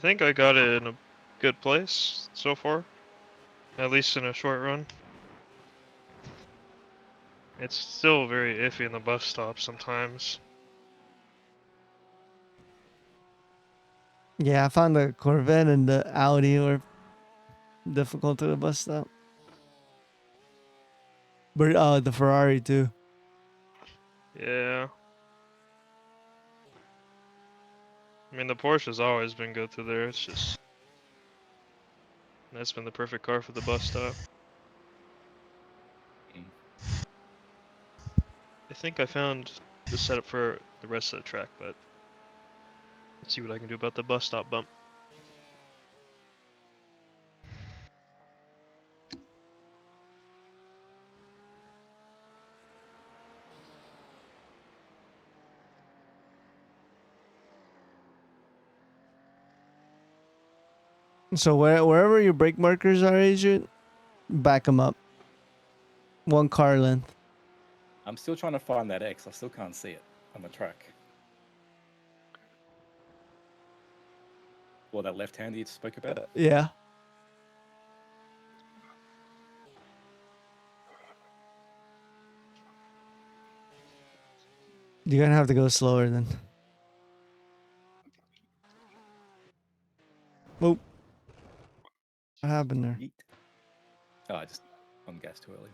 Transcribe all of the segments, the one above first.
I think I got it in a good place so far, at least in a short run. It's still very iffy in the bus stop sometimes. Yeah, I found the Corvette and the Audi were difficult at the bus stop. But the Ferrari too. Yeah. I mean, the Porsche's always been good through there. It's just that's been the perfect car for the bus stop. I think I found the setup for the rest of the track, but let's see what I can do about the bus stop bump. So wherever your brake markers are, Agent, back them up. 1 car length. I'm still trying to find that X. I still can't see it on the track. Well, that left hand you spoke about? Yeah. You're gonna have to go slower then. Oop. What happened there? Yeet. Oh, I just on gas too early.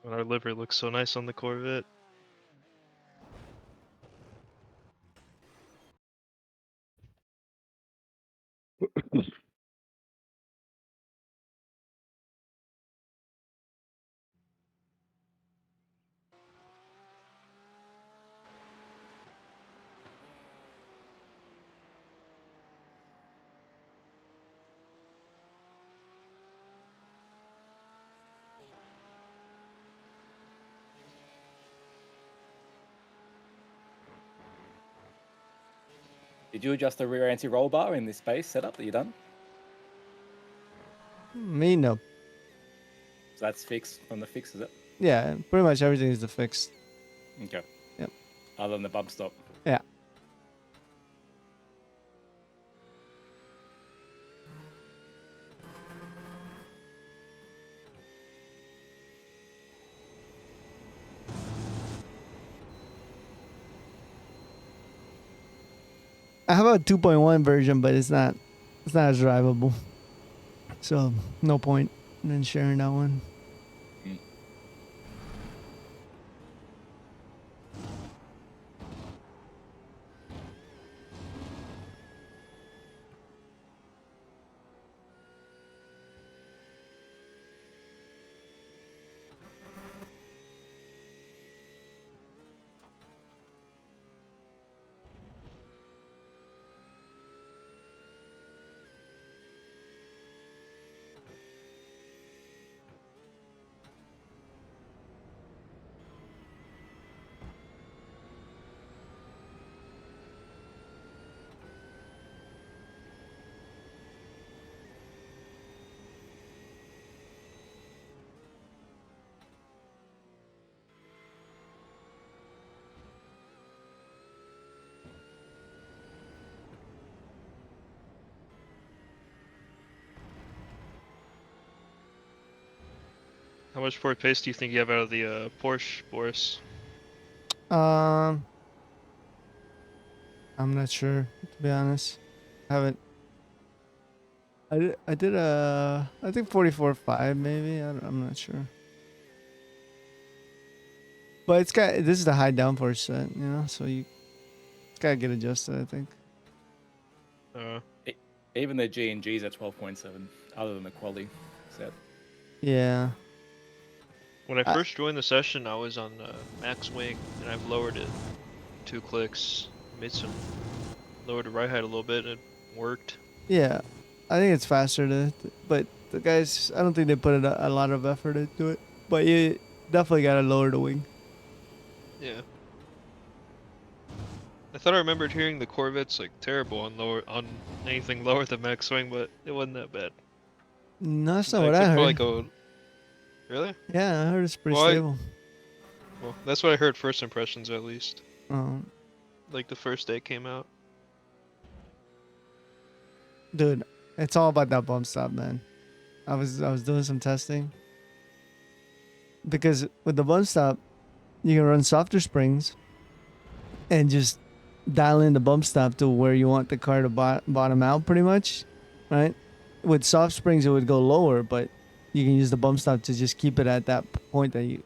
And our livery looks so nice on the Corvette. Did you adjust the rear anti-roll bar in this base setup that you done? Me, no. So that's fixed from the fix, is it? Yeah, pretty much everything is the fixed. Okay. Yep. Other than the bump stop. Yeah. I have a 2.1 version, but it's not as drivable. So no point in sharing that one. How much forward pace do you think you have out of the Porsche, Boris? I'm not sure, to be honest. I haven't. I did I think 44.5 maybe. I'm not sure. But this is the high downforce set, so it's gotta get adjusted, I think. Even the G and G's at 12.7, other than the quality set. Yeah. When I first joined the session, I was on max wing, and I've lowered it 2 clicks. Lowered the ride height a little bit, and it worked. Yeah, I think it's faster but the guys, I don't think they put a lot of effort into it. But you definitely gotta lower the wing. Yeah. I thought I remembered hearing the Corvette's like terrible on anything lower than max swing, but it wasn't that bad. No, that's In not what fact, I it'd probably heard. go Really? Yeah, I heard it's pretty Well, stable. well, that's what I heard. First impressions, at least. Um, Like the first day it came out. dude, it's all about that bump stop, man. I was doing some testing because with the bump stop, you can run softer springs and just dial in the bump stop to where you want the car to bottom out, pretty much, right? With soft springs, it would go lower, but you can use the bump stop to just keep it at that point that you,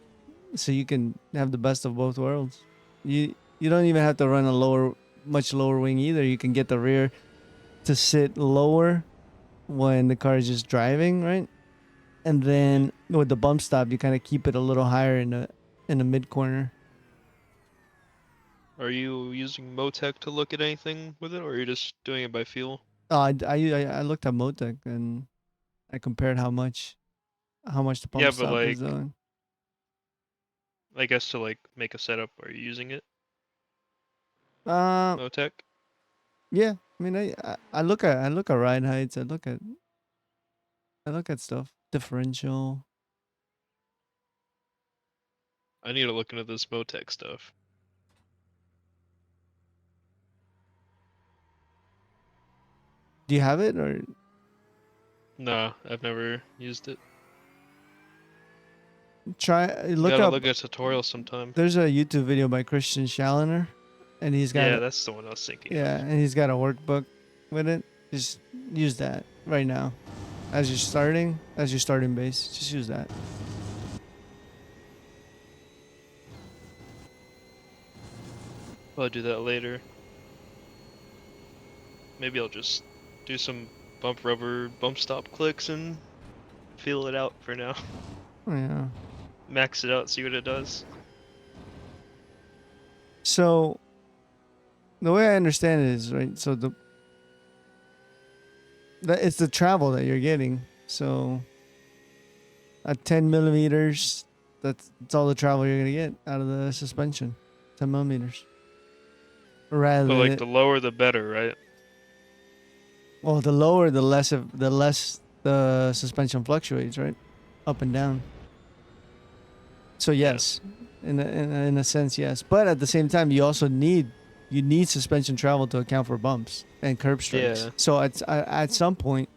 so you can have the best of both worlds. You don't even have to run a much lower wing either. You can get the rear to sit lower when the car is just driving, right? And then with the bump stop, you kind of keep it a little higher in the mid corner. Are you using Motec to look at anything with it, or are you just doing it by feel? I looked at Motec and I compared how much the Yeah, pump but stop was like, doing. I guess to like make a setup, are you using it? Uh, Motec? yeah. I mean, I look at ride heights. I look at stuff differential. I need to look into this Motec stuff. Do you have it or Nah, I've never used it. look Gotta up? look at a tutorial sometime. There's a YouTube video by Christian Schalener, and he's got Yeah, a that's the one I was thinking yeah, of. and he's got a workbook with it. Just use that right now as your starting base. Just use that. I'll do that later. Maybe I'll just do some bump rubber, bump stop clicks and feel it out for now. Yeah. Max it out, see what it does. So the way I understand it is right. So it's the travel that you're getting. So at 10 millimeters, that's all the travel you're gonna get out of the suspension. 10 millimeters. Rather But than like it, the lower the better, right? well, the lower, the less the suspension fluctuates, right, up and down. So Yeah. yes, in a sense, yes. But at the same time, you need suspension travel to account for bumps and curb strikes. Yeah. So at some point,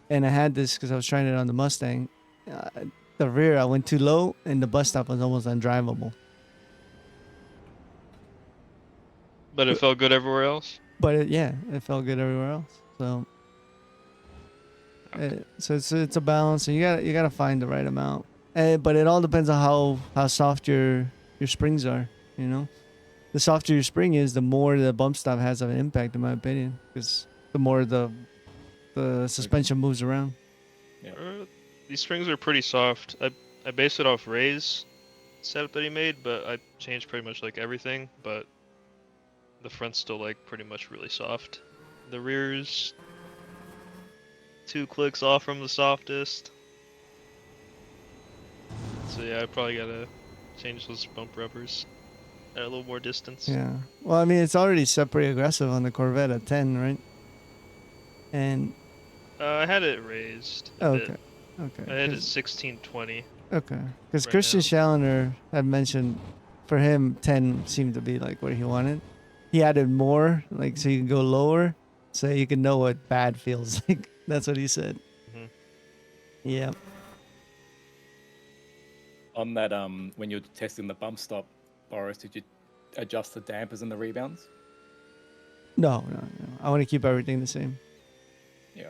and I had this because I was trying it on the Mustang. Uh, the rear, I went too low, and the bus stop was almost undrivable. But it But felt good everywhere else? yeah, it felt good everywhere else. Okay. So it's a balance, and you gotta find the right amount. But it all depends on how soft your springs are. You know, the softer your spring is, the more the bump stop has of an impact, in my opinion, because the more the suspension moves around. Yeah. These springs are pretty soft. I base it off Ray's setup that he made, but I changed pretty much like everything, but the front's still like pretty much really soft. The rear's 2 clicks off from the softest. So yeah, I probably gotta change those bump rubbers at a little more distance. Yeah. Well, I mean, it's already set pretty aggressive on the Corvette at 10, right? And I had it raised a oh, bit. okay, okay, I had it 1620 because right Christian now. Schalener had mentioned for him 10 seemed to be like what he wanted. He added more, like so you can go lower, so you can know what bad feels like. That's what he said. Hmm. Yeah. On that, when you're testing the bump stop, Boris, did you adjust the dampers and the rebounds? No. I want to keep everything the same. Yeah.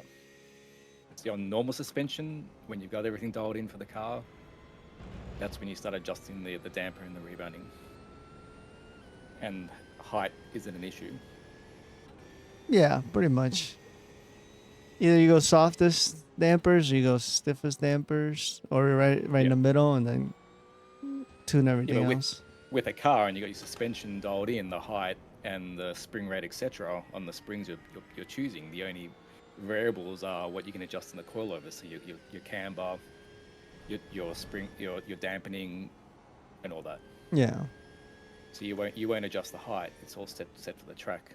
See, on normal suspension, when you've got everything dialed in for the car, that's when you start adjusting the damper and the rebounding. And height isn't an issue. Yeah, pretty much. Either you go softest dampers, or you go stiffest dampers, or right in Yeah. the middle, and then tune Yeah, everything but else. with a car and you got your suspension dialed in, the height and the spring rate, etc., on the springs you're choosing, the only variables are what you can adjust in the coilover. So your camber, your spring, your dampening, and all that. Yeah. So you won't adjust the height. It's all set for the track.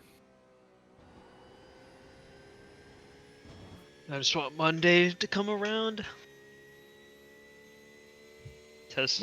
I just want Monday to come around. Test